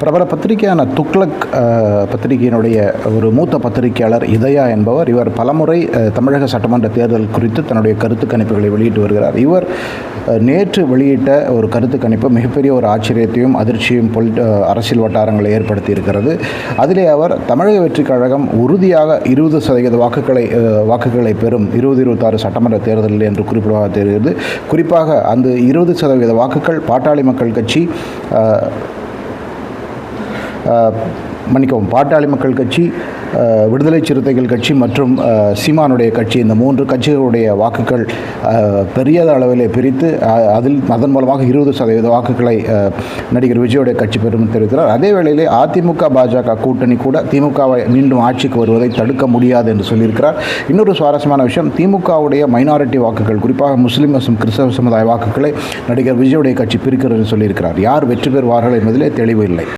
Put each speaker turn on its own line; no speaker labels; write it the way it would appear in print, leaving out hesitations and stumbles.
பிரபல பத்திரிகையான துக்ளக் பத்திரிகையினுடைய ஒரு மூத்த பத்திரிகையாளர் இதயா என்பவர் இவர் பலமுறை தமிழக சட்டமன்ற தேர்தல் குறித்து தன்னுடைய கருத்து கணிப்புகளை வெளியிட்டு வருகிறார். இவர் நேற்று வெளியிட்ட ஒரு கருத்து கணிப்பு மிகப்பெரிய ஒரு ஆச்சரியத்தையும் அதிர்ச்சியும் அரசியல் வட்டாரங்களை ஏற்படுத்தி இருக்கிறது. அதிலே அவர் தமிழக வெற்றிக் கழகம் உறுதியாக 20% வாக்குகளை பெறும் 2026 சட்டமன்ற தேர்தலில் என்று குறிப்பிடுவதாக தெரிகிறது. குறிப்பாக அந்த 20% வாக்குகள் பாட்டாளி மக்கள் கட்சி, பாட்டாளி மக்கள் கட்சி, விடுதலை சிறுத்தைகள் கட்சி மற்றும் சீமானுடைய கட்சி, இந்த 3 கட்சிகளுடைய வாக்குகள் பெரிய அளவிலே பிரித்து அதன் மூலமாக 20% வாக்குகளை நடிகர் விஜயோடைய கட்சி பெறும் தெரிவிக்கிறார். அதே வேளையிலே அதிமுக பாஜக கூட்டணி கூட திமுகவை மீண்டும் ஆட்சிக்கு வருவதை தடுக்க முடியாது என்று சொல்லியிருக்கிறார். இன்னொரு சுவாரஸ்யமான விஷயம், திமுகவுடைய மைனாரிட்டி வாக்குகள், குறிப்பாக முஸ்லீம் மற்றும் கிறிஸ்தவ சமுதாய வாக்குகளை நடிகர் விஜயோடைய கட்சி பிரிக்கிறது சொல்லியிருக்கிறார். யார் வெற்றி பெறுவார்கள் என்பதிலே தெளிவு இல்லை.